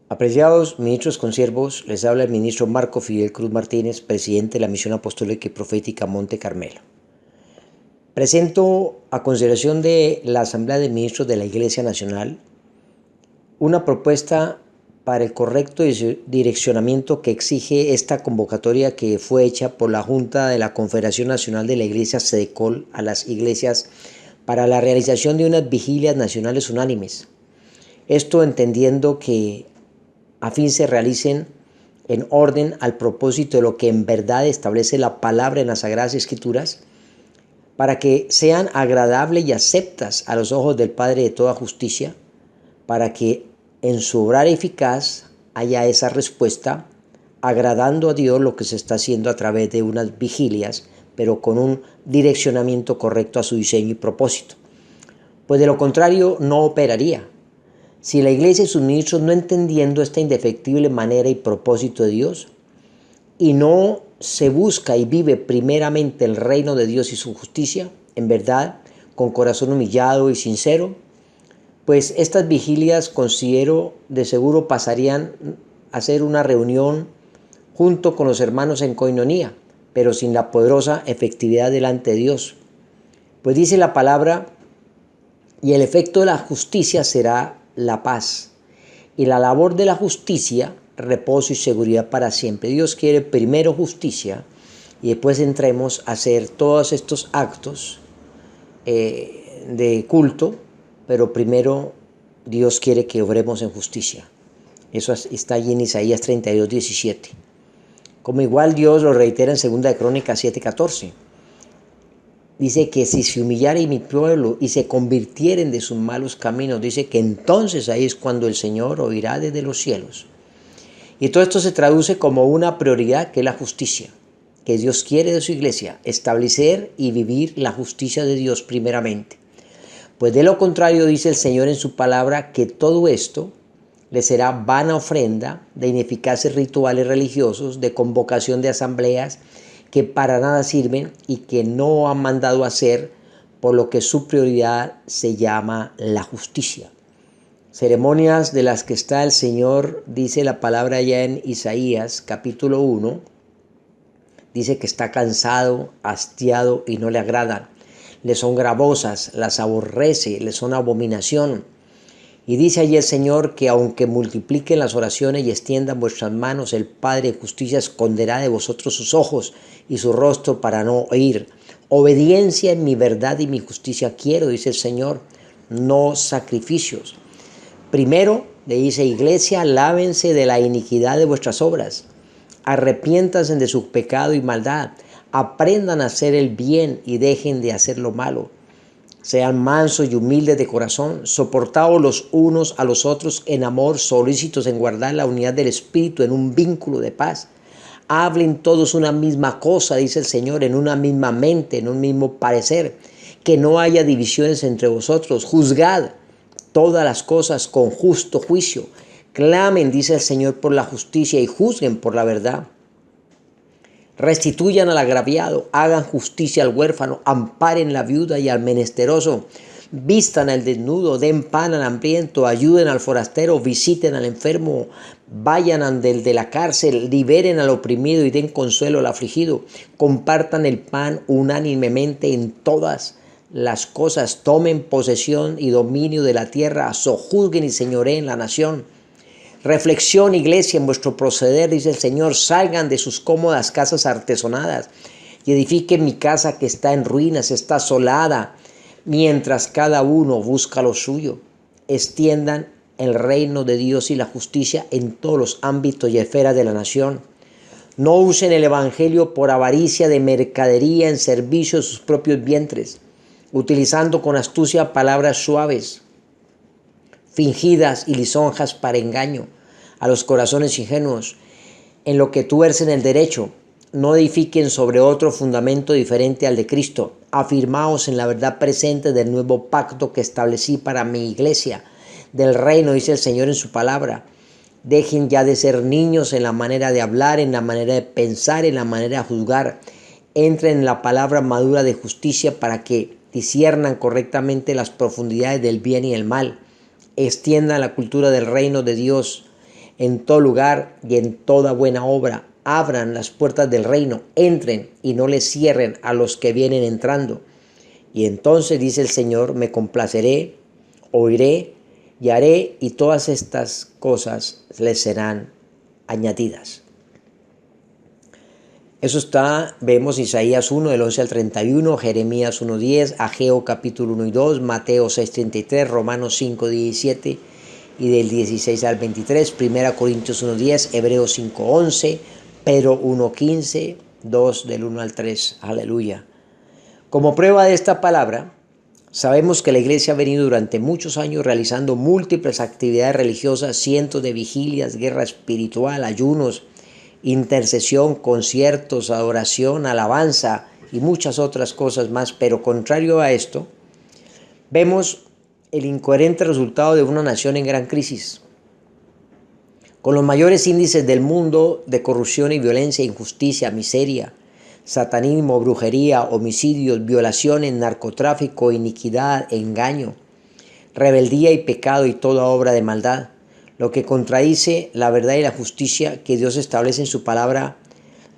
Apreciados ministros consiervos, les habla el ministro Marco Fidel Cruz Martínez, presidente de la Misión Apostólica y Profética Monte Carmelo. Presento a consideración de la Asamblea de Ministros de la Iglesia Nacional una propuesta para el correcto direccionamiento que exige esta convocatoria que fue hecha por la Junta de la Confederación Nacional de la Iglesia SEDECOL a las iglesias para la realización de unas vigilias nacionales unánimes. Esto entendiendo que a fin se realicen en orden al propósito de lo que en verdad establece la palabra en las Sagradas Escrituras, para que sean agradables y aceptas a los ojos del Padre de toda justicia, para que en su obrar eficaz haya esa respuesta, agradando a Dios lo que se está haciendo a través de unas vigilias, pero con un direccionamiento correcto a su diseño y propósito. Pues de lo contrario no operaría. Si la iglesia y sus ministros, no entendiendo esta indefectible manera y propósito de Dios, y no se busca y vive primeramente el reino de Dios y su justicia, en verdad, con corazón humillado y sincero, pues estas vigilias, considero, de seguro pasarían a ser una reunión junto con los hermanos en coinonía, pero sin la poderosa efectividad delante de Dios. Pues dice la palabra, y el efecto de la justicia será la paz, y la labor de la justicia, reposo y seguridad para siempre. Dios quiere primero justicia y después entremos a hacer todos estos actos de culto, pero primero Dios quiere que obremos en justicia. Eso está allí en Isaías 32, 17. Como igual Dios lo reitera en 2 Crónicas 7, 14. Dice que si se humillare mi pueblo y se convirtieren de sus malos caminos, dice que entonces ahí es cuando el Señor oirá desde los cielos. Y todo esto se traduce como una prioridad, que es la justicia, que Dios quiere de su iglesia, establecer y vivir la justicia de Dios primeramente. Pues de lo contrario, dice el Señor en su palabra, que todo esto le será vana ofrenda de ineficaces rituales religiosos, de convocación de asambleas, que para nada sirven y que no han mandado hacer, por lo que su prioridad se llama la justicia. Ceremonias de las que está el Señor, dice la palabra ya en Isaías capítulo 1, dice que está cansado, hastiado y no le agradan. Le son gravosas, las aborrece, le son abominación. Y dice allí el Señor que aunque multipliquen las oraciones y extiendan vuestras manos, el Padre de justicia esconderá de vosotros sus ojos y su rostro para no oír. Obediencia en mi verdad y mi justicia quiero, dice el Señor, no sacrificios. Primero, le dice, iglesia, lávense de la iniquidad de vuestras obras. Arrepiéntanse de su pecado y maldad. Aprendan a hacer el bien y dejen de hacer lo malo. Sean mansos y humildes de corazón, soportaos los unos a los otros en amor, solícitos en guardar la unidad del Espíritu en un vínculo de paz. Hablen todos una misma cosa, dice el Señor, en una misma mente, en un mismo parecer. Que no haya divisiones entre vosotros. Juzgad todas las cosas con justo juicio. Clamen, dice el Señor, por la justicia y juzguen por la verdad. Restituyan al agraviado, hagan justicia al huérfano, amparen la viuda y al menesteroso, vistan al desnudo, den pan al hambriento, ayuden al forastero, visiten al enfermo, vayan ante el de la cárcel, liberen al oprimido y den consuelo al afligido, compartan el pan unánimemente en todas las cosas, tomen posesión y dominio de la tierra, sojuzguen y señoreen la nación. Reflexión, iglesia, en vuestro proceder, dice el Señor, salgan de sus cómodas casas artesonadas y edifiquen mi casa que está en ruinas, está asolada, mientras cada uno busca lo suyo. Extiendan el reino de Dios y la justicia en todos los ámbitos y esferas de la nación. No usen el evangelio por avaricia de mercadería en servicio de sus propios vientres, utilizando con astucia palabras suaves, fingidas y lisonjas para engaño a los corazones ingenuos, en lo que tuercen el derecho. No edifiquen sobre otro fundamento diferente al de Cristo. Afirmaos en la verdad presente del nuevo pacto que establecí para mi iglesia, del reino, dice el Señor en su palabra. Dejen ya de ser niños en la manera de hablar, en la manera de pensar, en la manera de juzgar. Entren en la palabra madura de justicia para que disciernan correctamente las profundidades del bien y el mal. Extiendan la cultura del reino de Dios en todo lugar y en toda buena obra. Abran las puertas del reino, entren y no les cierren a los que vienen entrando. Y entonces dice el Señor, me complaceré, oiré y haré, y todas estas cosas les serán añadidas. Eso está, vemos Isaías 1, del 11 al 31, Jeremías 1:10, Ageo capítulo 1 y 2, Mateo 6:33, Romanos 5:17 y del 16 al 23, 1 Corintios 1:10, Hebreos 5:11, Pedro 1:15, 2 del 1 al 3. Aleluya. Como prueba de esta palabra, sabemos que la iglesia ha venido durante muchos años realizando múltiples actividades religiosas, cientos de vigilias, guerra espiritual, ayunos, intercesión, conciertos, adoración, alabanza y muchas otras cosas más. Pero contrario a esto, vemos el incoherente resultado de una nación en gran crisis, con los mayores índices del mundo de corrupción y violencia, injusticia, miseria, satanismo, brujería, homicidios, violaciones, narcotráfico, iniquidad, engaño, rebeldía y pecado y toda obra de maldad, lo que contradice la verdad y la justicia que Dios establece en su palabra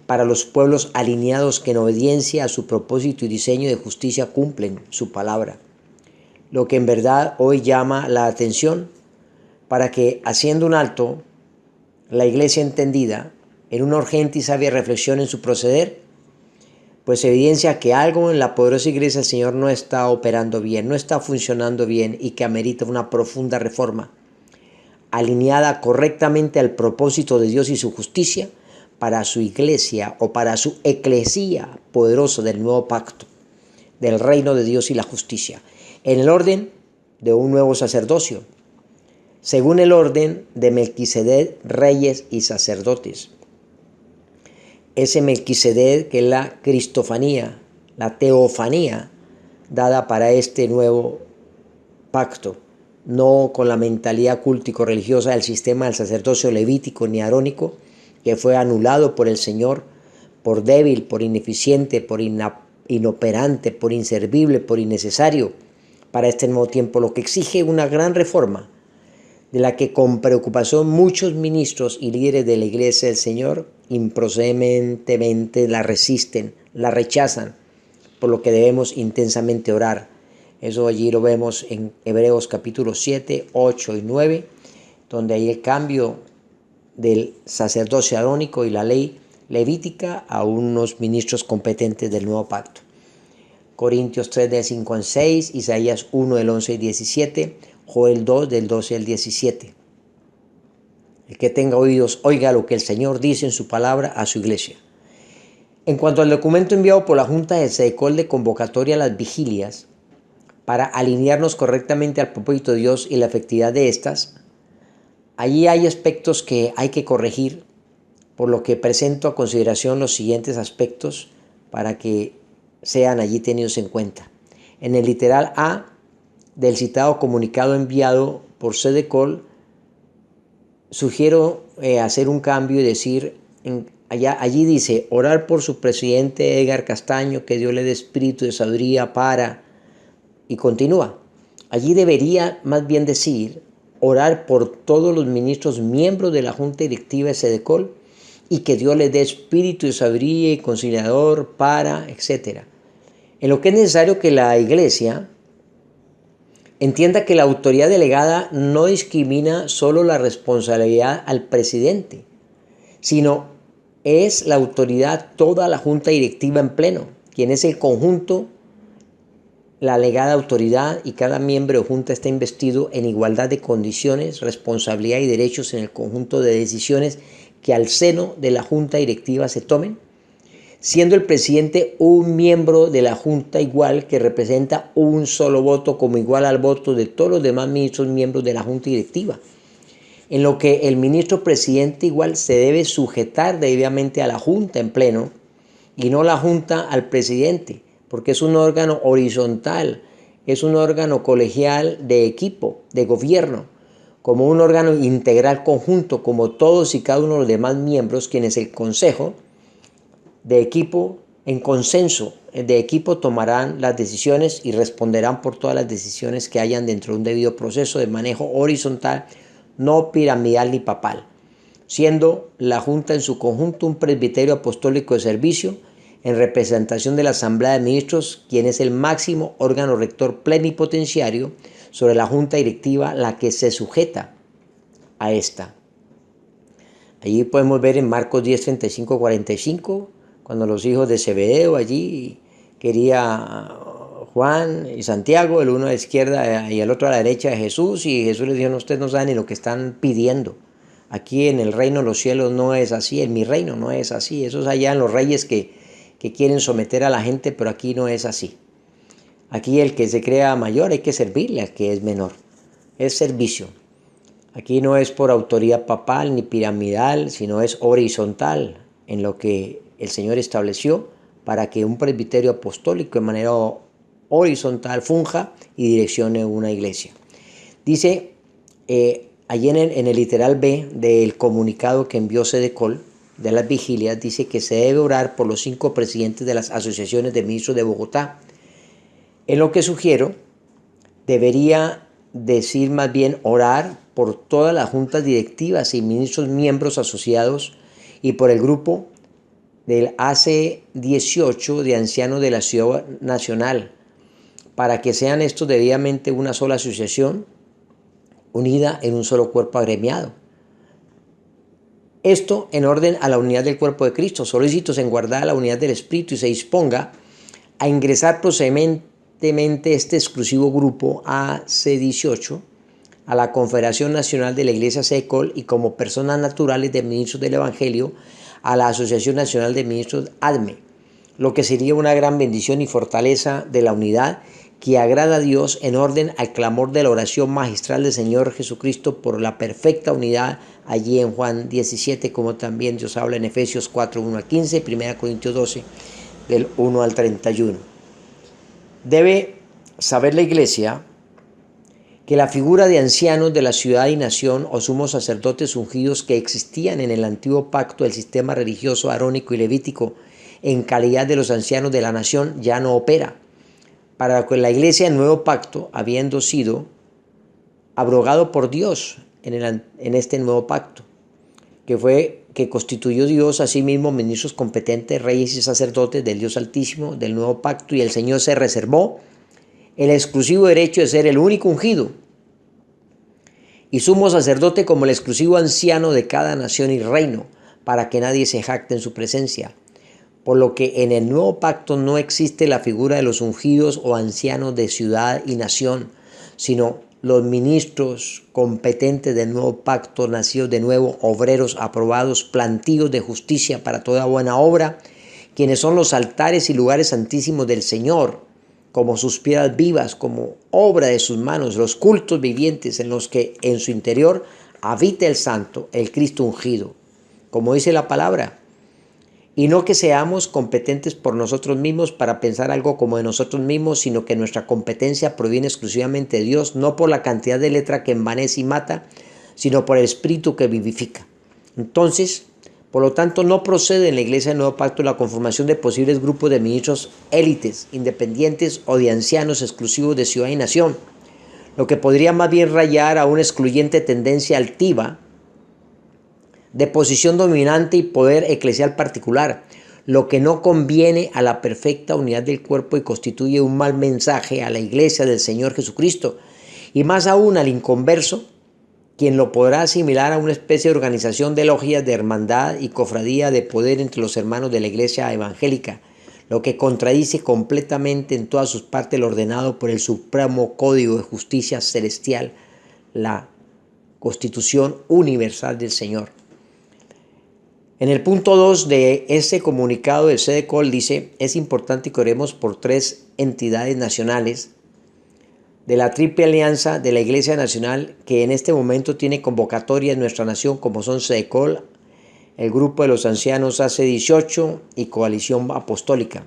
para los pueblos alineados que en obediencia a su propósito y diseño de justicia cumplen su palabra. Lo que en verdad hoy llama la atención para que, haciendo un alto, la iglesia entendida en una urgente y sabia reflexión en su proceder, pues evidencia que algo en la poderosa iglesia del Señor no está operando bien, no está funcionando bien y que amerita una profunda reforma, alineada correctamente al propósito de Dios y su justicia para su iglesia o para su eclesía poderosa del nuevo pacto, del reino de Dios y la justicia, en el orden de un nuevo sacerdocio, según el orden de Melquisedec, reyes y sacerdotes. Ese Melquisedec que es la cristofanía, la teofanía dada para este nuevo pacto, no con la mentalidad cultico-religiosa del sistema del sacerdocio levítico ni arónico, que fue anulado por el Señor por débil, por ineficiente, por inoperante, por inservible, por innecesario para este nuevo tiempo, lo que exige una gran reforma, de la que con preocupación muchos ministros y líderes de la iglesia del Señor improcedentemente la resisten, la rechazan, por lo que debemos intensamente orar. Eso allí lo vemos en Hebreos capítulo 7, 8 y 9, donde hay el cambio del sacerdocio arónico y la ley levítica a unos ministros competentes del nuevo pacto. Corintios 3 del 5 al 6, Isaías 1 del 11 y 17, Joel 2 del 12 al 17. El que tenga oídos, oiga lo que el Señor dice en su palabra a su iglesia. En cuanto al documento enviado por la Junta de SEDECOL de convocatoria a las vigilias, para alinearnos correctamente al propósito de Dios y la efectividad de estas, allí hay aspectos que hay que corregir, por lo que presento a consideración los siguientes aspectos para que sean allí tenidos en cuenta. En el literal A del citado comunicado enviado por SEDECOL, sugiero hacer un cambio y decir, allí dice, orar por su presidente Edgar Castaño, que Dios le dé espíritu de sabiduría para, y continúa. Allí debería más bien decir, orar por todos los ministros miembros de la Junta Directiva de SEDECOL y que Dios les dé espíritu de sabiduría y conciliador para, etc. En lo que es necesario que la iglesia entienda que la autoridad delegada no discrimina solo la responsabilidad al presidente, sino es la autoridad toda la Junta Directiva en pleno, quien es el conjunto, la alegada autoridad, y cada miembro de Junta está investido en igualdad de condiciones, responsabilidad y derechos en el conjunto de decisiones que al seno de la Junta Directiva se tomen, siendo el presidente un miembro de la Junta igual que representa un solo voto como igual al voto de todos los demás ministros miembros de la Junta Directiva, en lo que el ministro presidente igual se debe sujetar debidamente a la Junta en pleno y no la Junta al presidente, porque es un órgano horizontal, es un órgano colegial de equipo, de gobierno, como un órgano integral conjunto, como todos y cada uno de los demás miembros, quienes el Consejo de equipo, en consenso de equipo, tomarán las decisiones y responderán por todas las decisiones que hayan dentro de un debido proceso de manejo horizontal, no piramidal ni papal. siendo la Junta en su conjunto un presbiterio apostólico de servicio en representación de la Asamblea de Ministros, quien es el máximo órgano rector plenipotenciario sobre la Junta Directiva, la que se sujeta a esta. Allí podemos ver en Marcos 10, 35, 45, cuando los hijos de Zebedeo allí quería Juan y Santiago, el uno a la izquierda y el otro a la derecha de Jesús, y Jesús les dijo: no, ustedes no saben ni lo que están pidiendo. Aquí en el reino de los cielos no es así, en mi reino no es así. Eso es allá en los reyes que quieren someter a la gente, pero aquí no es así. Aquí el que se crea mayor hay que servirle al que es menor. Es servicio. Aquí no es por autoridad papal ni piramidal, sino es horizontal en lo que el Señor estableció para que un presbiterio apostólico de manera horizontal funja y direccione una iglesia. Dice allí en el literal B del comunicado que envió Sedecol de las vigilias, dice que se debe orar por los 5 presidentes de las asociaciones de ministros de Bogotá. En lo que sugiero, debería decir más bien orar por todas las juntas directivas y ministros miembros asociados y por el grupo del AC18 de ancianos de la Ciudad Nacional, para que sean estos debidamente una sola asociación unida en un solo cuerpo agremiado. Esto en orden a la unidad del cuerpo de Cristo, solícitos en guardar la unidad del Espíritu, y se disponga a ingresar procedentemente este exclusivo grupo AC18 a la Confederación Nacional de la Iglesia Sedecol y como personas naturales de ministros del Evangelio a la Asociación Nacional de Ministros ADME, lo que sería una gran bendición y fortaleza de la unidad que agrada a Dios en orden al clamor de la oración magistral del Señor Jesucristo por la perfecta unidad allí en Juan 17, como también Dios habla en Efesios 4, 1 al 15, 1 Corintios 12, del 1 al 31. Debe saber la Iglesia que la figura de ancianos de la ciudad y nación o sumos sacerdotes ungidos que existían en el antiguo pacto del sistema religioso arónico y levítico en calidad de los ancianos de la nación ya no opera. Para que la iglesia del nuevo pacto, habiendo sido abrogado por Dios en este nuevo pacto, que constituyó Dios a sí mismo ministros competentes, reyes y sacerdotes del Dios Altísimo, del nuevo pacto, y el Señor se reservó el exclusivo derecho de ser el único ungido y sumo sacerdote como el exclusivo anciano de cada nación y reino, para que nadie se jacte en su presencia. Por lo que en el nuevo pacto no existe la figura de los ungidos o ancianos de ciudad y nación, sino los ministros competentes del nuevo pacto, nacidos de nuevo, obreros aprobados, plantíos de justicia para toda buena obra, quienes son los altares y lugares santísimos del Señor, como sus piedras vivas, como obra de sus manos, los cultos vivientes en los que en su interior habita el Santo, el Cristo ungido, como dice la palabra. Y no que seamos competentes por nosotros mismos para pensar algo como de nosotros mismos, sino que nuestra competencia proviene exclusivamente de Dios, no por la cantidad de letra que envanece y mata, sino por el Espíritu que vivifica. Entonces, por lo tanto, no procede en la Iglesia del Nuevo Pacto la conformación de posibles grupos de ministros élites, independientes o de ancianos exclusivos de ciudad y nación, lo que podría más bien rayar a una excluyente tendencia altiva de posición dominante y poder eclesial particular, lo que no conviene a la perfecta unidad del cuerpo y constituye un mal mensaje a la iglesia del Señor Jesucristo, y más aún al inconverso, quien lo podrá asimilar a una especie de organización de logias de hermandad y cofradía de poder entre los hermanos de la iglesia evangélica, lo que contradice completamente en todas sus partes lo ordenado por el supremo código de justicia celestial, la Constitución universal del Señor. En el punto 2 de este comunicado del Sedecol dice: es importante que oremos por 3 entidades nacionales de la Triple Alianza de la Iglesia Nacional que en este momento tiene convocatoria en nuestra nación, como son Sedecol, el Grupo de los Ancianos AC18 y Coalición Apostólica.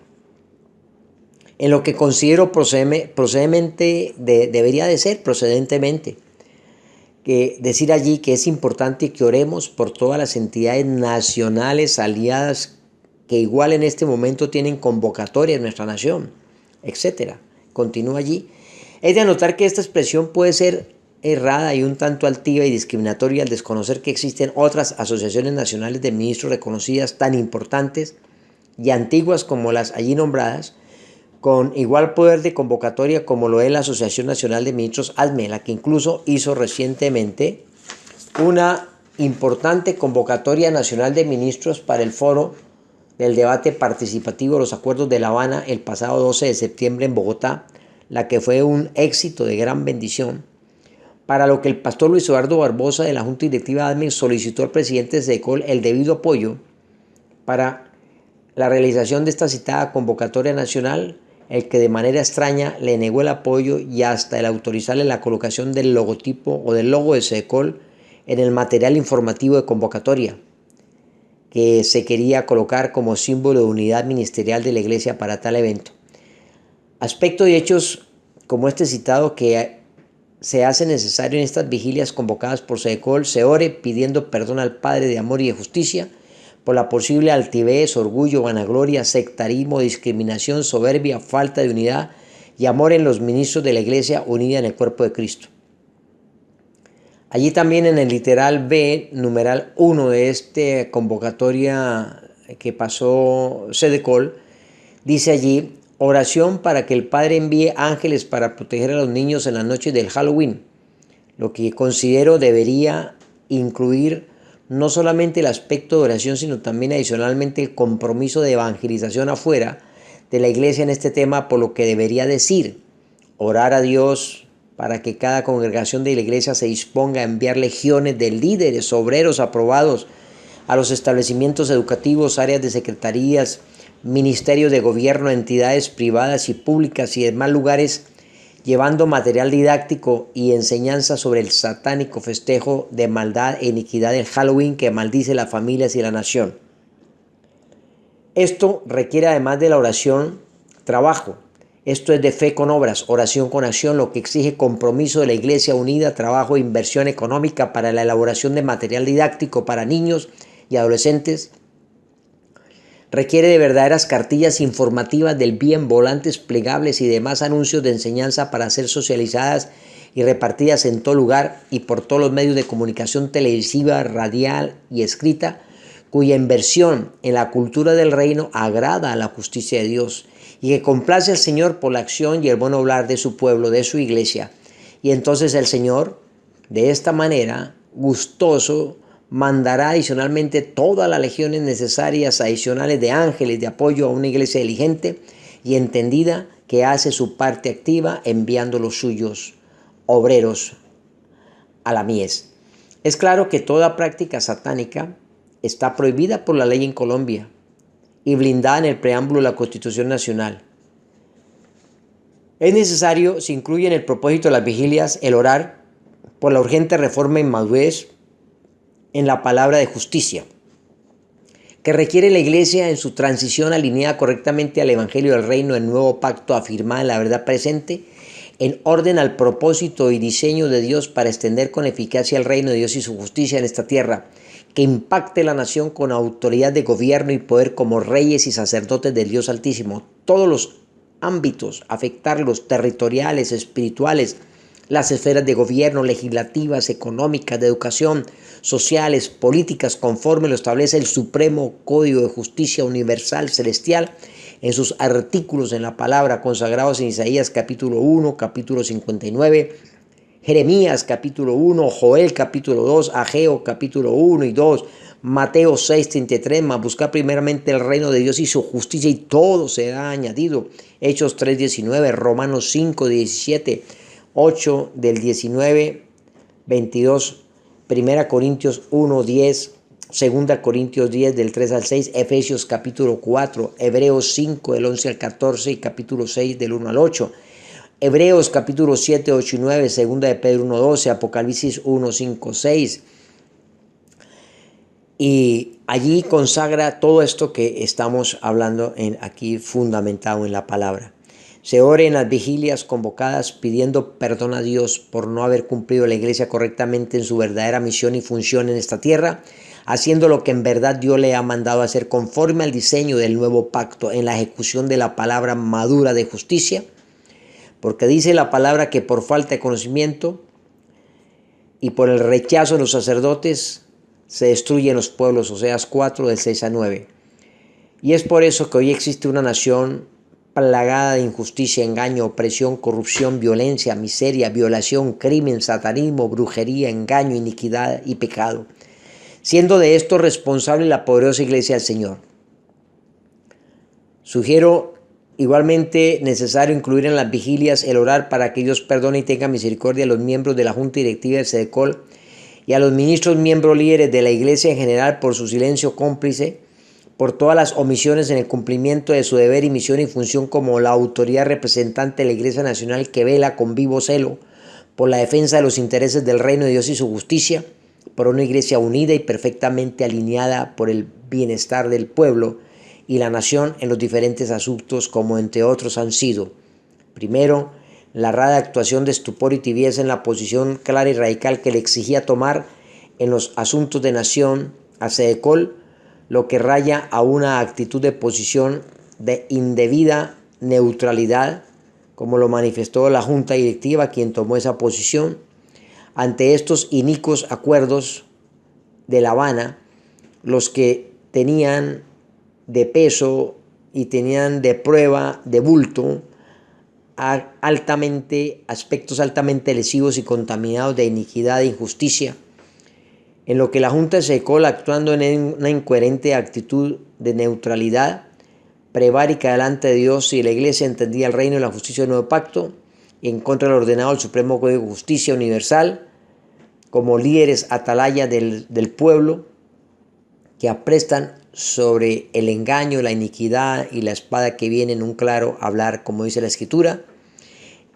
En lo que considero procedentemente, que decir allí que es importante que oremos por todas las entidades nacionales aliadas que igual en este momento tienen convocatoria en nuestra nación, etc. Continúa allí. Es de anotar que esta expresión puede ser errada y un tanto altiva y discriminatoria al desconocer que existen otras asociaciones nacionales de ministros reconocidas tan importantes y antiguas como las allí nombradas, con igual poder de convocatoria como lo es la Asociación Nacional de Ministros ASME, la que incluso hizo recientemente una importante convocatoria nacional de ministros para el foro del debate participativo de los acuerdos de La Habana el pasado 12 de septiembre en Bogotá, la que fue un éxito de gran bendición, para lo que el pastor Luis Eduardo Barbosa de la Junta Directiva ASME solicitó al presidente SEDECOL el debido apoyo para la realización de esta citada convocatoria nacional, el que de manera extraña le negó el apoyo y hasta el autorizarle la colocación del logotipo o del logo de SEDECOL en el material informativo de convocatoria, que se quería colocar como símbolo de unidad ministerial de la Iglesia para tal evento. Aspectos y hechos como este citado que se hace necesario en estas vigilias convocadas por SEDECOL, se ore pidiendo perdón al Padre de amor y de justicia por la posible altivez, orgullo, vanagloria, sectarismo, discriminación, soberbia, falta de unidad y amor en los ministros de la Iglesia unida en el cuerpo de Cristo. Allí también en el literal B, numeral 1 de esta convocatoria que pasó SEDECOL, dice allí: oración para que el Padre envíe ángeles para proteger a los niños en las noches del Halloween, lo que considero debería incluir no solamente el aspecto de oración, sino también adicionalmente el compromiso de evangelización afuera de la iglesia en este tema, por lo que debería decir: orar a Dios para que cada congregación de la iglesia se disponga a enviar legiones de líderes, obreros aprobados a los establecimientos educativos, áreas de secretarías, ministerios de gobierno, entidades privadas y públicas y demás lugares, llevando material didáctico y enseñanza sobre el satánico festejo de maldad e iniquidad del Halloween que maldice las familias y la nación. Esto requiere, además de la oración, trabajo. Esto es de fe con obras, oración con acción, lo que exige compromiso de la Iglesia unida, trabajo e inversión económica para la elaboración de material didáctico para niños y adolescentes. Requiere de verdaderas cartillas informativas del bien, volantes plegables y demás anuncios de enseñanza para ser socializadas y repartidas en todo lugar y por todos los medios de comunicación televisiva, radial y escrita, cuya inversión en la cultura del reino agrada a la justicia de Dios y que complace al Señor por la acción y el buen obrar de su pueblo, de su iglesia. Y entonces el Señor, de esta manera, gustoso, mandará adicionalmente todas las legiones necesarias adicionales de ángeles de apoyo a una iglesia diligente y entendida que hace su parte activa enviando los suyos obreros a la mies. Es claro que toda práctica satánica está prohibida por la ley en Colombia y blindada en el preámbulo de la Constitución Nacional. Es necesario, se incluye en el propósito de las vigilias, el orar por la urgente reforma en madurez en la palabra de justicia, que requiere la Iglesia en su transición alineada correctamente al Evangelio del Reino, el nuevo pacto afirmado en la verdad presente, en orden al propósito y diseño de Dios para extender con eficacia el reino de Dios y su justicia en esta tierra, que impacte la nación con autoridad de gobierno y poder como reyes y sacerdotes del Dios Altísimo. Todos los ámbitos, afectarlos territoriales, espirituales, las esferas de gobierno, legislativas, económicas, de educación, sociales, políticas, conforme lo establece el Supremo Código de Justicia Universal Celestial en sus artículos en la palabra consagrados en Isaías capítulo 1, capítulo 59, Jeremías capítulo 1, Joel capítulo 2, Ageo capítulo 1 y 2, Mateo 6, 33, más buscar primeramente el reino de Dios y su justicia y todo será añadido. Hechos 3, 19, Romanos 5, 17, 8 del 19, 22, 1 Corintios 1, 10, 2 Corintios 10 del 3 al 6, Efesios capítulo 4, Hebreos 5 del 11 al 14 y capítulo 6 del 1 al 8. Hebreos capítulo 7, 8 y 9, 2 de Pedro 1, 12, Apocalipsis 1, 5, 6. Y allí consagra todo esto que estamos hablando aquí fundamentado en la palabra. Se ore en las vigilias convocadas pidiendo perdón a Dios por no haber cumplido la iglesia correctamente en su verdadera misión y función en esta tierra, haciendo lo que en verdad Dios le ha mandado hacer conforme al diseño del nuevo pacto en la ejecución de la palabra madura de justicia. Porque dice la palabra que por falta de conocimiento y por el rechazo de los sacerdotes se destruyen los pueblos, Oseas 4, del 6 a 9. Y es por eso que hoy existe una nación plagada de injusticia, engaño, opresión, corrupción, violencia, miseria, violación, crimen, satanismo, brujería, engaño, iniquidad y pecado, siendo de esto responsable la poderosa Iglesia del Señor. Sugiero igualmente necesario incluir en las vigilias el orar para que Dios perdone y tenga misericordia a los miembros de la Junta Directiva del SEDECOL y a los ministros miembros líderes de la Iglesia en general por su silencio cómplice, por todas las omisiones en el cumplimiento de su deber y misión y función como la autoridad representante de la Iglesia Nacional que vela con vivo celo por la defensa de los intereses del reino de Dios y su justicia, por una Iglesia unida y perfectamente alineada por el bienestar del pueblo y la nación en los diferentes asuntos, como entre otros han sido: primero, la rara actuación de estupor y tibieza en la posición clara y radical que le exigía tomar en los asuntos de nación a SEDECOL, lo que raya a una actitud de posición de indebida neutralidad, como lo manifestó la Junta Directiva, quien tomó esa posición ante estos inicuos acuerdos de La Habana, los que tenían de peso y tenían de prueba, de bulto, aspectos altamente lesivos y contaminados de iniquidad e injusticia, en lo que la Junta de SEDECOL, actuando en una incoherente actitud de neutralidad prevárica delante de Dios y la Iglesia, entendía el reino y la justicia del nuevo pacto, y en contra del ordenado del Supremo Código de Justicia Universal, como líderes atalaya del pueblo, que aprestan sobre el engaño, la iniquidad y la espada que viene en un claro hablar, como dice la Escritura,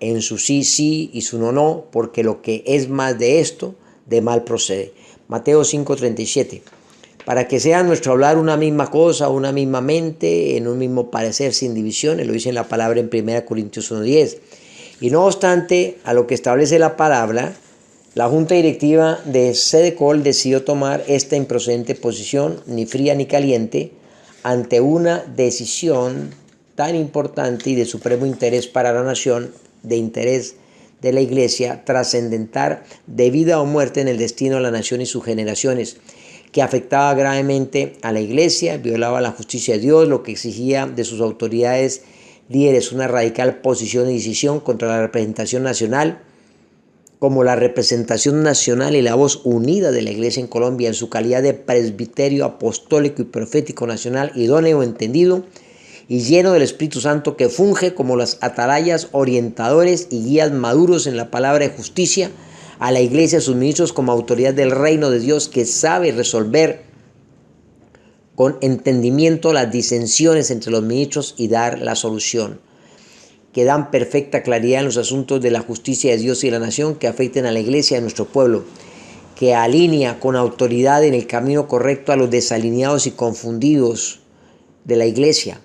en su sí, sí y su no, no, porque lo que es más de esto, de mal procede. Mateo 5:37. Para que sea nuestro hablar una misma cosa, una misma mente, en un mismo parecer, sin divisiones, lo dice en la palabra en 1 Corintios 1:10. Y no obstante a lo que establece la palabra, la Junta Directiva de SEDECOL decidió tomar esta improcedente posición, ni fría ni caliente, ante una decisión tan importante y de supremo interés para la nación, de interés de la Iglesia, trascendental, de vida o muerte en el destino de la nación y sus generaciones, que afectaba gravemente a la Iglesia, violaba la justicia de Dios, lo que exigía de sus autoridades líderes una radical posición y decisión contra la representación nacional, como la representación nacional y la voz unida de la Iglesia en Colombia en su calidad de presbiterio apostólico y profético nacional, idóneo, entendido y lleno del Espíritu Santo, que funge como las atalayas, orientadores y guías maduros en la palabra de justicia a la Iglesia, a sus ministros, como autoridad del reino de Dios, que sabe resolver con entendimiento las disensiones entre los ministros y dar la solución, que dan perfecta claridad en los asuntos de la justicia de Dios y de la nación que afecten a la Iglesia y a nuestro pueblo, que alinea con autoridad en el camino correcto a los desalineados y confundidos de la Iglesia,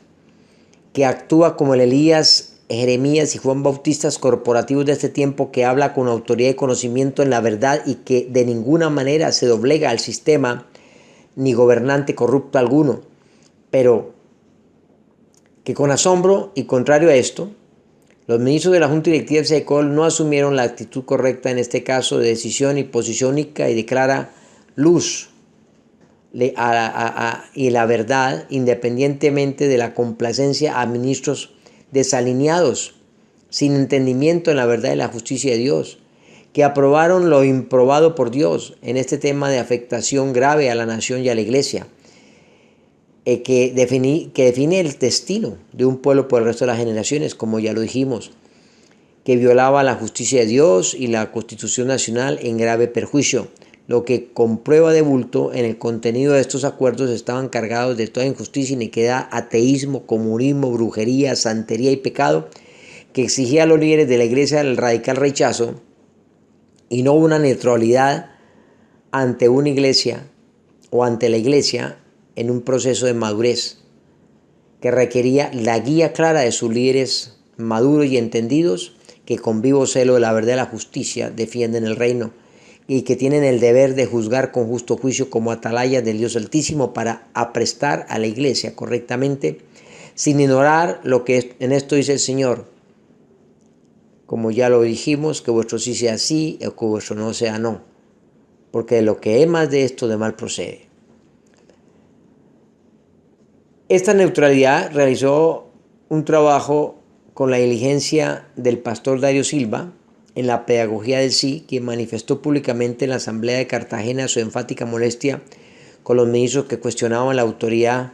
que actúa como el Elías, Jeremías y Juan Bautistas corporativos de este tiempo, que habla con autoridad y conocimiento en la verdad y que de ninguna manera se doblega al sistema ni gobernante corrupto alguno, pero que con asombro y contrario a esto, los ministros de la Junta Directiva del SEDECOL no asumieron la actitud correcta en este caso de decisión y posición única y de clara luz y la verdad, independientemente de la complacencia a ministros desalineados, sin entendimiento en la verdad y la justicia de Dios, que aprobaron lo improbado por Dios en este tema de afectación grave a la nación y a la Iglesia, que define el destino de un pueblo por el resto de las generaciones, como ya lo dijimos, que violaba la justicia de Dios y la Constitución Nacional en grave perjuicio, lo que con prueba de bulto en el contenido de estos acuerdos estaban cargados de toda injusticia, iniquidad, ateísmo, comunismo, brujería, santería y pecado, que exigía a los líderes de la Iglesia el radical rechazo y no una neutralidad ante una iglesia o ante la Iglesia en un proceso de madurez, que requería la guía clara de sus líderes maduros y entendidos, que con vivo celo de la verdad y la justicia defienden el reino y que tienen el deber de juzgar con justo juicio como atalayas del Dios Altísimo para aprestar a la Iglesia correctamente, sin ignorar lo que en esto dice el Señor. Como ya lo dijimos, que vuestro sí sea sí o que vuestro no sea no. porque de lo que es más de esto de mal procede. Esta neutralidad realizó un trabajo con la diligencia del pastor Dario Silva en la pedagogía del sí, quien manifestó públicamente en la Asamblea de Cartagena su enfática molestia con los ministros que cuestionaban la autoridad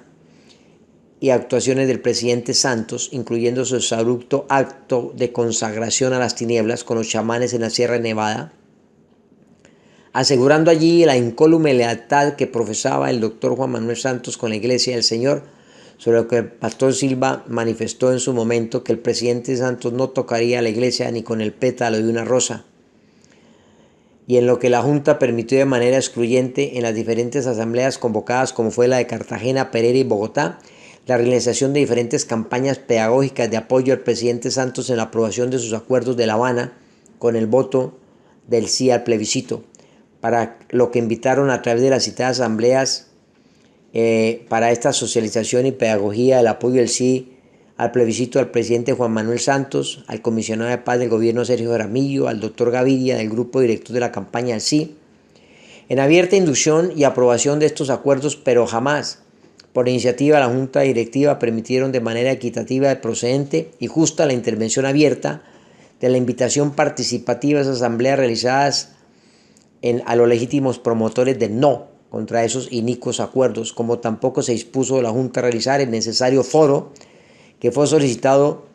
y actuaciones del presidente Santos, incluyendo su exabrupto acto de consagración a las tinieblas con los chamanes en la Sierra Nevada, asegurando allí la incólume lealtad que profesaba el doctor Juan Manuel Santos con la Iglesia del Señor, sobre lo que el pastor Silva manifestó en su momento que el presidente Santos no tocaría a la Iglesia ni con el pétalo de una rosa, y en lo que la Junta permitió de manera excluyente en las diferentes asambleas convocadas como fue la de Cartagena, Pereira y Bogotá, la realización de diferentes campañas pedagógicas de apoyo al presidente Santos en la aprobación de sus acuerdos de La Habana con el voto del sí al plebiscito, para lo que invitaron a través de las citadas asambleas para esta socialización y pedagogía del apoyo del sí al plebiscito al presidente Juan Manuel Santos, al comisionado de paz del gobierno Sergio Jaramillo, al doctor Gaviria del grupo director de la campaña del sí, en abierta inducción y aprobación de estos acuerdos, pero jamás por iniciativa de la Junta Directiva permitieron de manera equitativa, procedente y justa la intervención abierta de la invitación participativa a esas asambleas realizadas a los legítimos promotores del no contra esos inicuos acuerdos, como tampoco se dispuso la Junta a realizar el necesario foro que fue solicitado,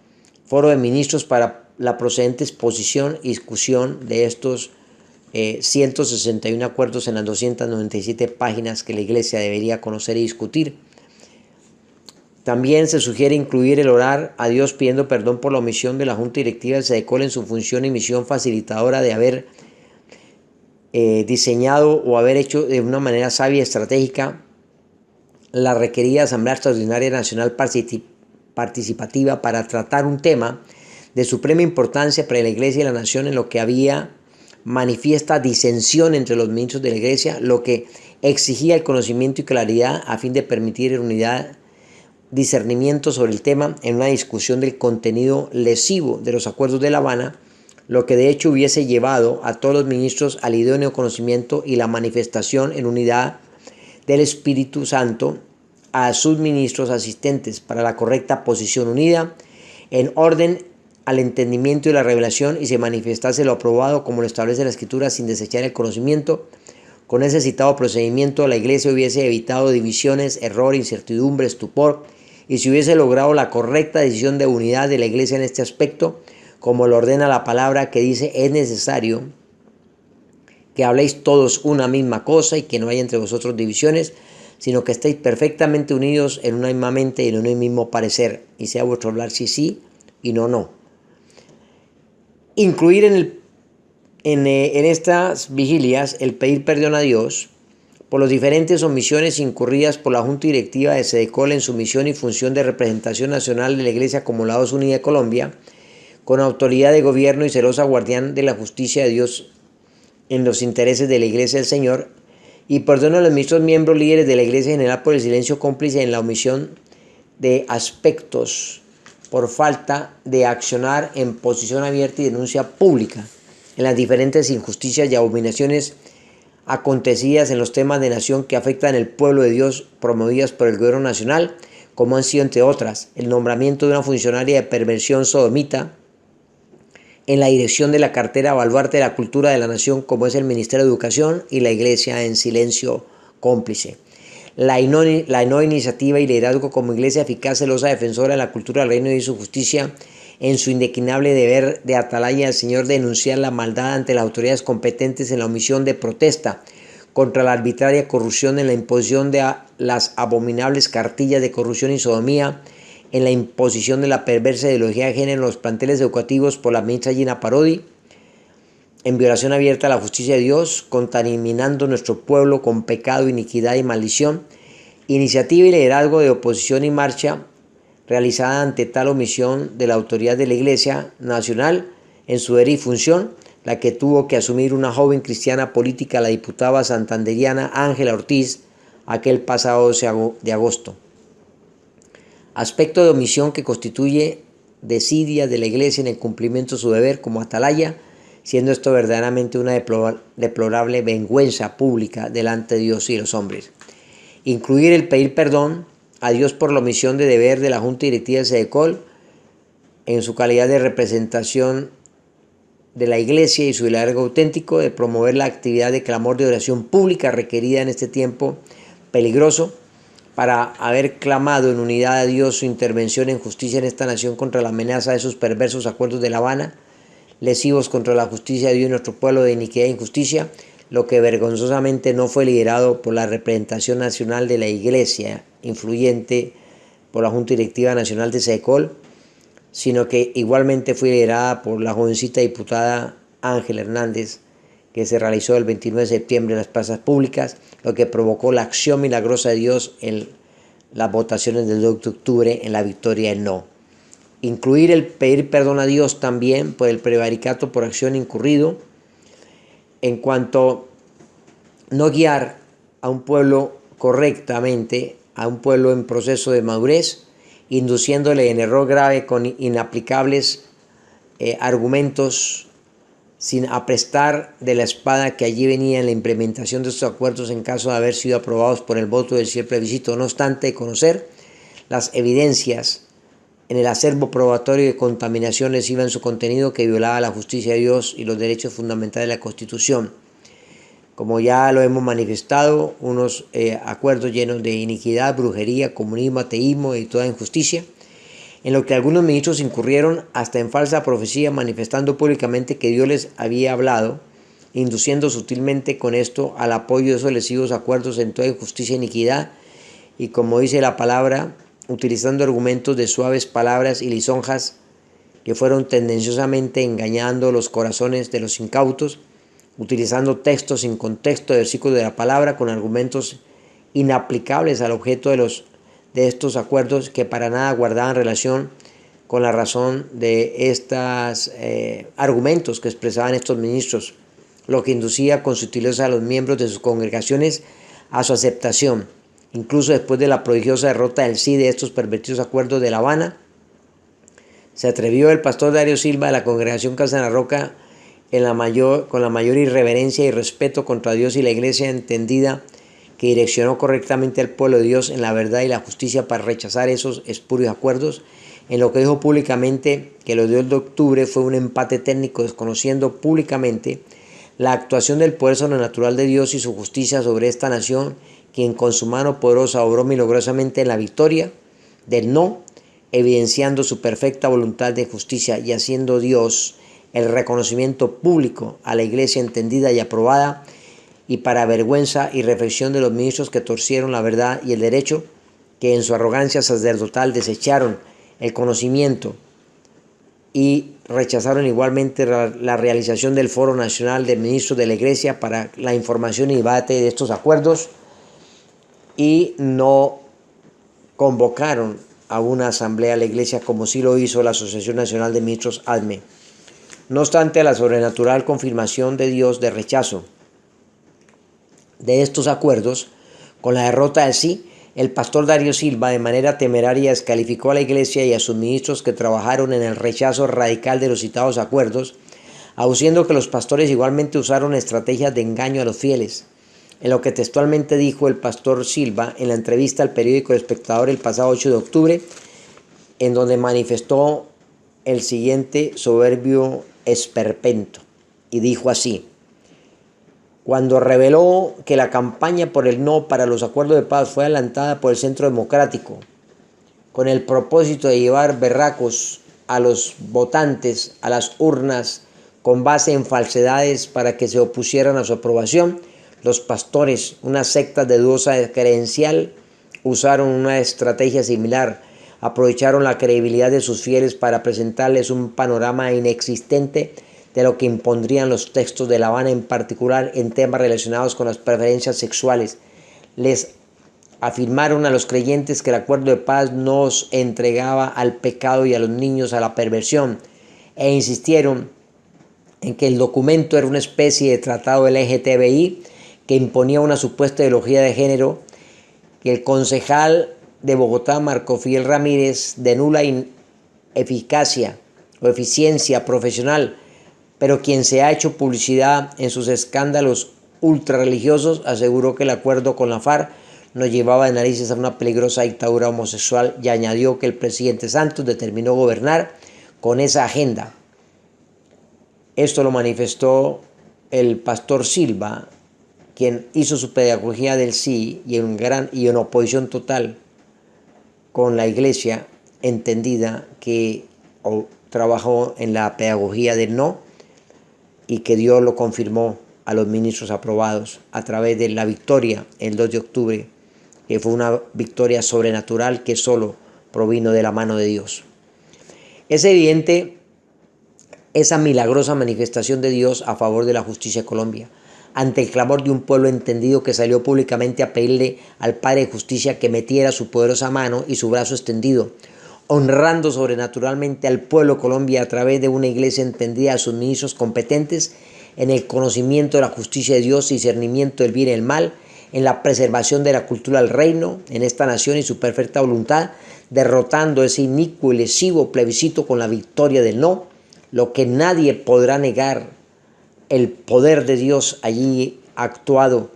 foro de ministros para la procedente exposición y discusión de estos 161 acuerdos en las 297 páginas que la Iglesia debería conocer y discutir. También se sugiere incluir el orar a Dios pidiendo perdón por la omisión de la Junta Directiva del SEDECOL en su función y misión facilitadora de haber diseñado o haber hecho de una manera sabia y estratégica la requerida Asamblea Extraordinaria Nacional Participativa para tratar un tema de suprema importancia para la Iglesia y la Nación, en lo que había manifiesta disensión entre los ministros de la Iglesia, lo que exigía el conocimiento y claridad a fin de permitir unidad, discernimiento sobre el tema en una discusión del contenido lesivo de los acuerdos de La Habana, lo que de hecho hubiese llevado a todos los ministros al idóneo conocimiento y la manifestación en unidad del Espíritu Santo a sus ministros asistentes para la correcta posición unida en orden al entendimiento y la revelación, y se manifestase lo aprobado como lo establece la Escritura sin desechar el conocimiento. Con ese citado procedimiento la Iglesia hubiese evitado divisiones, error, incertidumbre, estupor, y se hubiese logrado la correcta decisión de unidad de la Iglesia en este aspecto, como lo ordena la palabra, que dice: es necesario que habléis todos una misma cosa y que no haya entre vosotros divisiones, sino que estéis perfectamente unidos en una misma mente y en un mismo parecer, y sea vuestro hablar sí, sí, y no, no. Incluir en estas vigilias el pedir perdón a Dios por las diferentes omisiones incurridas por la Junta Directiva de SEDECOL en su misión y función de representación nacional de la Iglesia como la Voz Unida de Colombia, con autoridad de gobierno y celosa guardián de la justicia de Dios en los intereses de la Iglesia del Señor, y perdona a los ministros miembros líderes de la Iglesia General por el silencio cómplice en la omisión de aspectos por falta de accionar en posición abierta y denuncia pública en las diferentes injusticias y abominaciones acontecidas en los temas de nación que afectan al pueblo de Dios, promovidas por el gobierno nacional, como han sido, entre otras, el nombramiento de una funcionaria de perversión sodomita en la dirección de la cartera baluarte de la cultura de la nación, como es el Ministerio de Educación, y la Iglesia en silencio cómplice. La no iniciativa y liderazgo como Iglesia eficaz, celosa defensora de la cultura del reino y de su justicia, en su indeclinable deber de atalaya al Señor de denunciar la maldad ante las autoridades competentes en la omisión de protesta contra la arbitraria corrupción en la imposición de las abominables cartillas de corrupción y sodomía, en la imposición de la perversa ideología de género en los planteles educativos por la ministra Gina Parodi, en violación abierta a la justicia de Dios, contaminando nuestro pueblo con pecado, iniquidad y maldición. Iniciativa y liderazgo de oposición y marcha realizada ante tal omisión de la autoridad de la Iglesia Nacional en su deber y función, la que tuvo que asumir una joven cristiana política, la diputada santanderiana Ángela Ortiz, aquel pasado 12 de agosto. Aspecto de omisión que constituye desidia de la Iglesia en el cumplimiento de su deber como atalaya, siendo esto verdaderamente una deplorable vergüenza pública delante de Dios y los hombres. Incluir el pedir perdón a Dios por la omisión de deber de la Junta Directiva de SEDECOL en su calidad de representación de la Iglesia y su liderazgo auténtico de promover la actividad de clamor de oración pública requerida en este tiempo peligroso para haber clamado en unidad a Dios su intervención en justicia en esta nación contra la amenaza de esos perversos acuerdos de La Habana, lesivos contra la justicia de Dios y nuestro pueblo de iniquidad e injusticia, lo que vergonzosamente no fue liderado por la representación nacional de la Iglesia, influyente por la Junta Directiva Nacional de SEDECOL, sino que igualmente fue liderada por la jovencita diputada Ángela Hernández, que se realizó el 29 de septiembre en las plazas públicas, lo que provocó la acción milagrosa de Dios en las votaciones del 2 de octubre en la victoria del no. Incluir el pedir perdón a Dios también por el prevaricato por acción incurrido, en cuanto no guiar a un pueblo correctamente, a un pueblo en proceso de madurez, induciéndole en error grave con inaplicables argumentos, sin aprestar de la espada que allí venía en la implementación de estos acuerdos en caso de haber sido aprobados por el voto del sí plebiscito. No obstante, conocer las evidencias en el acervo probatorio de contaminación lesiva en su contenido que violaba la justicia de Dios y los derechos fundamentales de la Constitución. Como ya lo hemos manifestado, unos acuerdos llenos de iniquidad, brujería, comunismo, ateísmo y toda injusticia, en lo que algunos ministros incurrieron hasta en falsa profecía, manifestando públicamente que Dios les había hablado, induciendo sutilmente con esto al apoyo de esos lesivos acuerdos en toda injusticia e iniquidad, y como dice la palabra, utilizando argumentos de suaves palabras y lisonjas que fueron tendenciosamente engañando los corazones de los incautos, utilizando textos sin contexto de versículos de la palabra con argumentos inaplicables al objeto de estos acuerdos que para nada guardaban relación con la razón de estos argumentos que expresaban estos ministros, lo que inducía con sutileza a los miembros de sus congregaciones a su aceptación. Incluso después de la prodigiosa derrota del sí de estos pervertidos acuerdos de La Habana, se atrevió el pastor Darío Silva de la congregación Casa de la Roca con la mayor irreverencia y respeto contra Dios y la Iglesia entendida, que direccionó correctamente al pueblo de Dios en la verdad y la justicia para rechazar esos espurios acuerdos, en lo que dijo públicamente que lo del 2 de octubre fue un empate técnico, desconociendo públicamente la actuación del poder sobrenatural de Dios y su justicia sobre esta nación, quien con su mano poderosa obró milagrosamente en la victoria del no, evidenciando su perfecta voluntad de justicia y haciendo Dios el reconocimiento público a la Iglesia entendida y aprobada, y para vergüenza y reflexión de los ministros que torcieron la verdad y el derecho, que en su arrogancia sacerdotal desecharon el conocimiento y rechazaron igualmente la realización del Foro Nacional de Ministros de la Iglesia para la información y debate de estos acuerdos, y no convocaron a una asamblea de la Iglesia como sí lo hizo la Asociación Nacional de Ministros ADME. No obstante, la sobrenatural confirmación de Dios de rechazo de estos acuerdos, con la derrota del sí, el pastor Darío Silva de manera temeraria descalificó a la Iglesia y a sus ministros que trabajaron en el rechazo radical de los citados acuerdos, aduciendo que los pastores igualmente usaron estrategias de engaño a los fieles, en lo que textualmente dijo el pastor Silva en la entrevista al periódico El Espectador el pasado 8 de octubre, en donde manifestó el siguiente soberbio esperpento, y dijo así: cuando reveló que la campaña por el no para los acuerdos de paz fue adelantada por el Centro Democrático con el propósito de llevar berracos a los votantes a las urnas con base en falsedades para que se opusieran a su aprobación, los pastores, una secta de dudosa credencial, usaron una estrategia similar. Aprovecharon la credibilidad de sus fieles para presentarles un panorama inexistente de lo que impondrían los textos de La Habana, en particular en temas relacionados con las preferencias sexuales. Les afirmaron a los creyentes que el acuerdo de paz nos entregaba al pecado y a los niños a la perversión, e insistieron en que el documento era una especie de tratado LGTBI que imponía una supuesta ideología de género, que el concejal de Bogotá, Marco Fidel Ramírez, de nula eficacia o eficiencia profesional, pero quien se ha hecho publicidad en sus escándalos ultrarreligiosos aseguró que el acuerdo con la FARC nos llevaba de narices a una peligrosa dictadura homosexual y añadió que el presidente Santos determinó gobernar con esa agenda. Esto lo manifestó el pastor Silva, quien hizo su pedagogía del sí y en oposición total con la iglesia entendida que trabajó en la pedagogía del no, y que Dios lo confirmó a los ministros aprobados a través de la victoria el 2 de octubre, que fue una victoria sobrenatural que solo provino de la mano de Dios. Es evidente esa milagrosa manifestación de Dios a favor de la justicia de Colombia, ante el clamor de un pueblo entendido que salió públicamente a pedirle al Padre de Justicia que metiera su poderosa mano y su brazo extendido, honrando sobrenaturalmente al pueblo de Colombia a través de una iglesia entendida a sus ministros competentes en el conocimiento de la justicia de Dios y discernimiento del bien y el mal, en la preservación de la cultura del reino en esta nación y su perfecta voluntad, derrotando ese inicuo y lesivo plebiscito con la victoria del no, lo que nadie podrá negar, el poder de Dios allí actuado,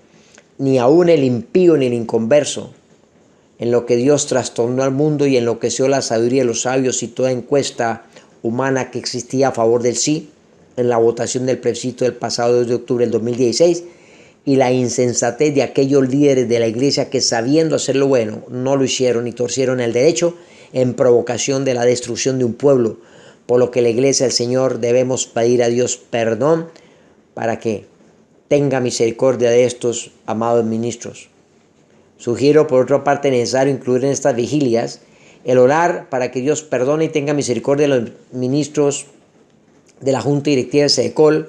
ni aún el impío ni el inconverso, en lo que Dios trastornó al mundo y enloqueció la sabiduría de los sabios y toda encuesta humana que existía a favor del sí en la votación del plebiscito del pasado 2 de octubre del 2016, y la insensatez de aquellos líderes de la iglesia que, sabiendo hacer lo bueno, no lo hicieron y torcieron el derecho en provocación de la destrucción de un pueblo, por lo que la iglesia del Señor debemos pedir a Dios perdón para que tenga misericordia de estos amados ministros. Sugiero por otra parte necesario incluir en estas vigilias el orar para que Dios perdone y tenga misericordia de los ministros de la Junta Directiva de SEDECOL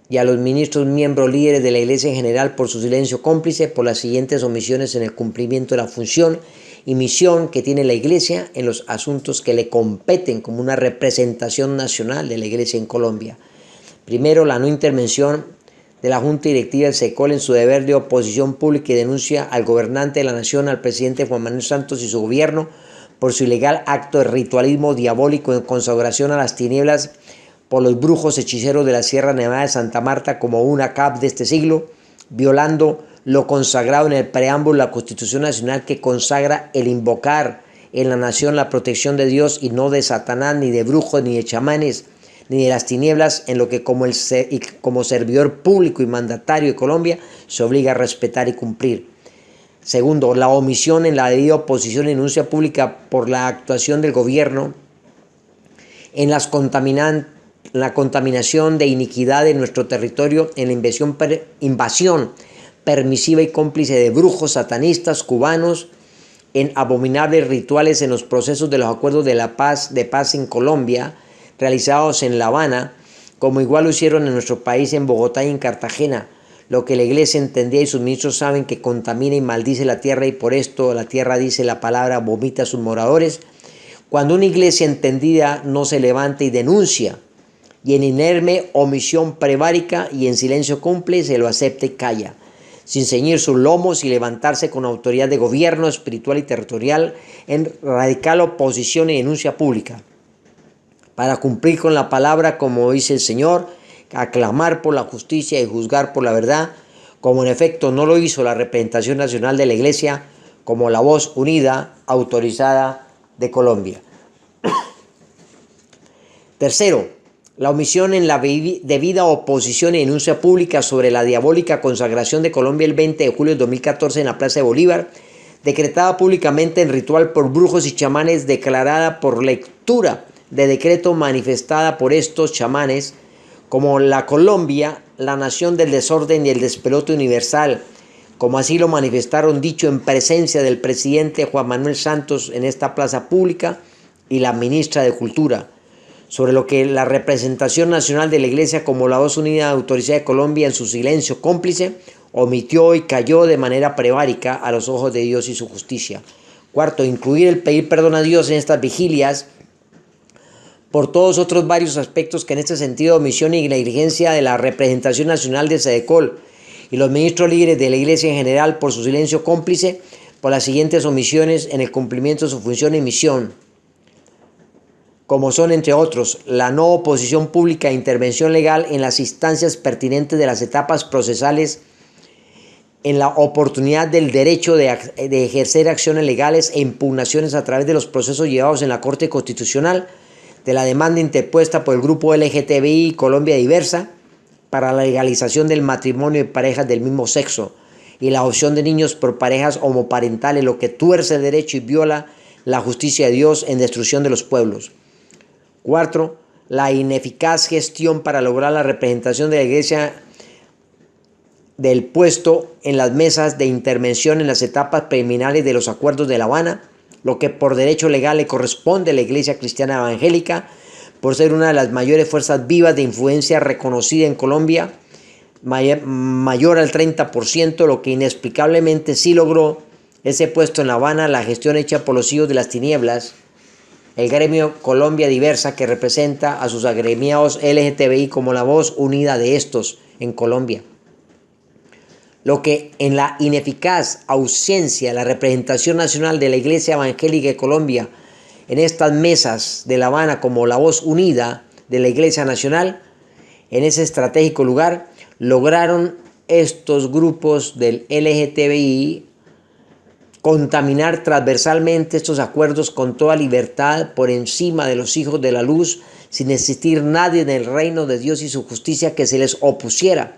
y a los ministros miembros líderes de la Iglesia en general por su silencio cómplice por las siguientes omisiones en el cumplimiento de la función y misión que tiene la Iglesia en los asuntos que le competen como una representación nacional de la Iglesia en Colombia. Primero, la no intervención de la Junta Directiva del SEDECOL en su deber de oposición pública y denuncia al gobernante de la nación, al presidente Juan Manuel Santos y su gobierno por su ilegal acto de ritualismo diabólico en consagración a las tinieblas por los brujos hechiceros de la Sierra Nevada de Santa Marta como una CAP de este siglo, violando lo consagrado en el preámbulo de la Constitución Nacional que consagra el invocar en la nación la protección de Dios y no de Satanás, ni de brujos, ni de chamanes, ni de las tinieblas, en lo que como servidor público y mandatario de Colombia se obliga a respetar y cumplir. Segundo, la omisión en la debida oposición y denuncia pública por la actuación del gobierno en la contaminación de iniquidad de nuestro territorio, en la invasión permisiva y cómplice de brujos satanistas cubanos, en abominables rituales en los procesos de los acuerdos de paz en Colombia, realizados en La Habana, como igual lo hicieron en nuestro país, en Bogotá y en Cartagena, lo que la iglesia entendía y sus ministros saben que contamina y maldice la tierra, y por esto la tierra, dice la palabra, vomita a sus moradores. Cuando una iglesia entendida no se levanta y denuncia, y en inerme omisión prevárica y en silencio cumple, se lo acepta y calla, sin ceñir sus lomos y levantarse con autoridad de gobierno espiritual y territorial en radical oposición y denuncia pública, para cumplir con la palabra, como dice el Señor, aclamar por la justicia y juzgar por la verdad, como en efecto no lo hizo la representación nacional de la Iglesia, como la voz unida, autorizada de Colombia. Tercero, la omisión en la debida oposición y denuncia pública sobre la diabólica consagración de Colombia el 20 de julio de 2014 en la Plaza de Bolívar, decretada públicamente en ritual por brujos y chamanes, declarada por lectura de decreto manifestada por estos chamanes como la Colombia, la nación del desorden y el despelote universal, como así lo manifestaron dicho en presencia del presidente Juan Manuel Santos en esta plaza pública y la ministra de Cultura, sobre lo que la representación nacional de la Iglesia como la voz unida de autoridad de Colombia en su silencio cómplice omitió y cayó de manera prevárica a los ojos de Dios y su justicia. Cuarto, incluir el pedir perdón a Dios en estas vigilias por todos otros varios aspectos que en este sentido omisión y negligencia de la representación nacional de SEDECOL y los ministros líderes de la Iglesia en general por su silencio cómplice por las siguientes omisiones en el cumplimiento de su función y misión. como son, entre otros, la no oposición pública e intervención legal en las instancias pertinentes de las etapas procesales, en la oportunidad del derecho de ejercer acciones legales e impugnaciones a través de los procesos llevados en la Corte Constitucional, de la demanda interpuesta por el grupo LGTBI Colombia Diversa para la legalización del matrimonio de parejas del mismo sexo y la adopción de niños por parejas homoparentales, lo que tuerce el derecho y viola la justicia de Dios en destrucción de los pueblos. 4. La ineficaz gestión para lograr la representación de la Iglesia del puesto en las mesas de intervención en las etapas preliminares de los acuerdos de La Habana, lo que por derecho legal le corresponde a la Iglesia Cristiana Evangélica, por ser una de las mayores fuerzas vivas de influencia reconocida en Colombia, mayor al 30%, lo que inexplicablemente sí logró ese puesto en La Habana, la gestión hecha por los hijos de las tinieblas, el gremio Colombia Diversa, que representa a sus agremiados LGTBI como la voz unida de estos en Colombia. Lo que en la ineficaz ausencia de la representación nacional de la Iglesia Evangélica de Colombia en estas mesas de La Habana como la voz unida de la Iglesia Nacional, en ese estratégico lugar, lograron estos grupos del LGTBI contaminar transversalmente estos acuerdos con toda libertad por encima de los hijos de la luz, sin existir nadie en el reino de Dios y su justicia que se les opusiera,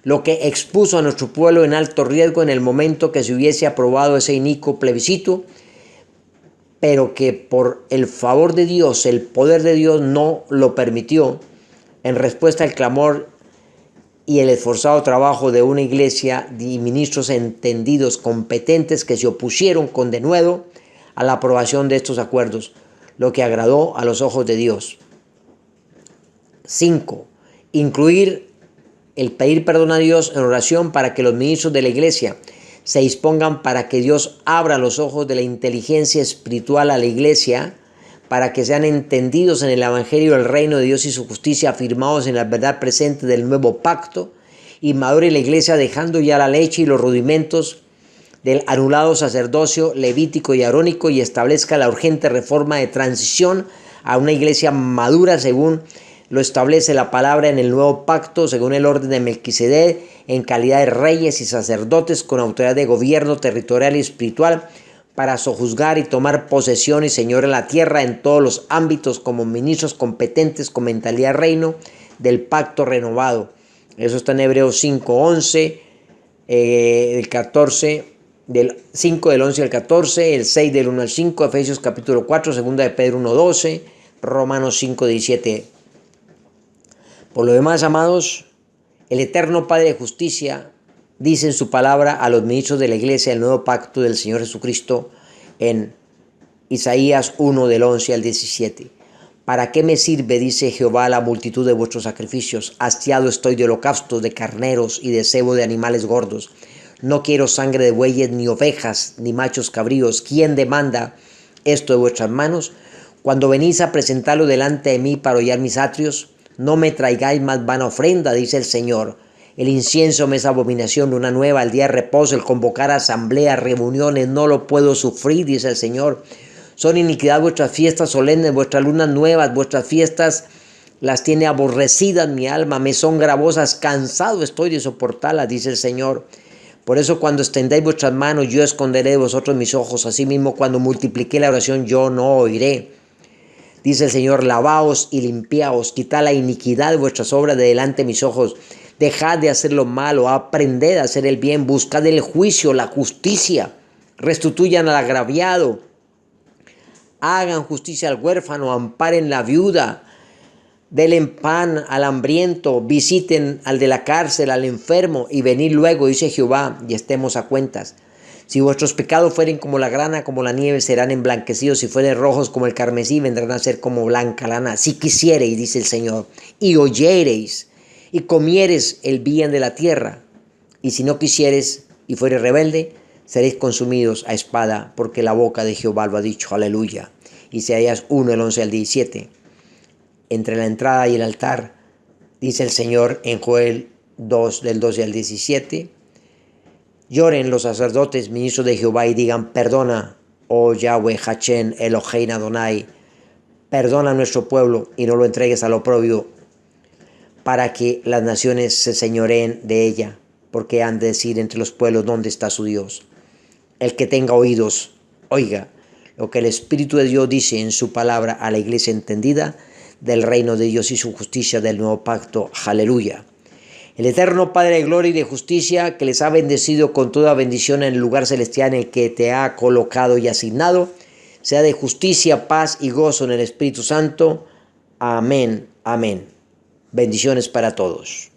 lo que expuso a nuestro pueblo en alto riesgo en el momento que se hubiese aprobado ese inicuo plebiscito, pero que por el favor de Dios, el poder de Dios no lo permitió, en respuesta al clamor y el esforzado trabajo de una iglesia y ministros entendidos, competentes, que se opusieron con denuedo a la aprobación de estos acuerdos, lo que agradó a los ojos de Dios. 5. Incluir el pedir perdón a Dios en oración para que los ministros de la iglesia se dispongan para que Dios abra los ojos de la inteligencia espiritual a la iglesia, para que sean entendidos en el evangelio del reino de Dios y su justicia, afirmados en la verdad presente del nuevo pacto, y madure la iglesia dejando ya la leche y los rudimentos del anulado sacerdocio levítico y arónico, y establezca la urgente reforma de transición a una iglesia madura según lo establece la palabra en el nuevo pacto, según el orden de Melquisedec, en calidad de reyes y sacerdotes con autoridad de gobierno territorial y espiritual, para sojuzgar y tomar posesión y señor en la tierra en todos los ámbitos como ministros competentes con mentalidad de reino del pacto renovado. Eso está en Hebreos 5:11, el 14, del 5 del 11 al 14, el 6 del 1 al 5, Efesios capítulo 4, 2 de Pedro 1:12, Romanos 5:17. Por lo demás, amados, el eterno Padre de justicia dice en su palabra a los ministros de la iglesia el nuevo pacto del Señor Jesucristo en Isaías 1 del 11 al 17. ¿Para qué me sirve, dice Jehová, la multitud de vuestros sacrificios? Hastiado estoy de holocaustos, de carneros y de cebo de animales gordos. No quiero sangre de bueyes, ni ovejas, ni machos cabríos. ¿Quién demanda esto de vuestras manos? Cuando venís a presentarlo delante de mí para hollar mis atrios, no me traigáis más vana ofrenda, dice el Señor. El incienso me es abominación, luna nueva, el día de reposo, el convocar asambleas, reuniones, no lo puedo sufrir, dice el Señor. Son iniquidad vuestras fiestas solemnes, vuestras lunas nuevas, vuestras fiestas las tiene aborrecidas mi alma, me son gravosas, cansado estoy de soportarlas, dice el Señor. Por eso cuando extendáis vuestras manos, yo esconderé de vosotros mis ojos. Asimismo, cuando multipliqué la oración, yo no oiré. Dice el Señor, lavaos y limpiaos, quitad la iniquidad de vuestras obras de delante de mis ojos. Dejad de hacer lo malo, aprended a hacer el bien, buscad el juicio, la justicia, restituyan al agraviado, hagan justicia al huérfano, amparen la viuda, denle pan al hambriento, visiten al de la cárcel, al enfermo, y venid luego, dice Jehová, y estemos a cuentas. Si vuestros pecados fueren como la grana, como la nieve, serán emblanquecidos. Si fueren rojos como el carmesí, vendrán a ser como blanca lana. Si quisiereis, dice el Señor, y oyereis, y comiereis el bien de la tierra, y si no quisiereis y fuereis rebelde, seréis consumidos a espada, porque la boca de Jehová lo ha dicho. Aleluya. Isaías 1, el 11 al 17. Entre la entrada y el altar, dice el Señor en Joel 2, del 12 al 17. Lloren los sacerdotes, ministros de Jehová, y digan, perdona, oh Yahweh, Hachén, Elohein Adonai, Perdona a nuestro pueblo y no lo entregues al oprobio, para que las naciones se señoreen de ella, porque han de decir entre los pueblos dónde está su Dios. El que tenga oídos, oiga lo que el Espíritu de Dios dice en su palabra a la iglesia entendida del reino de Dios y su justicia del nuevo pacto. Aleluya. El eterno Padre de gloria y de justicia, que les ha bendecido con toda bendición en el lugar celestial en el que te ha colocado y asignado, sea de justicia, paz y gozo en el Espíritu Santo. Amén. Amén. Bendiciones para todos.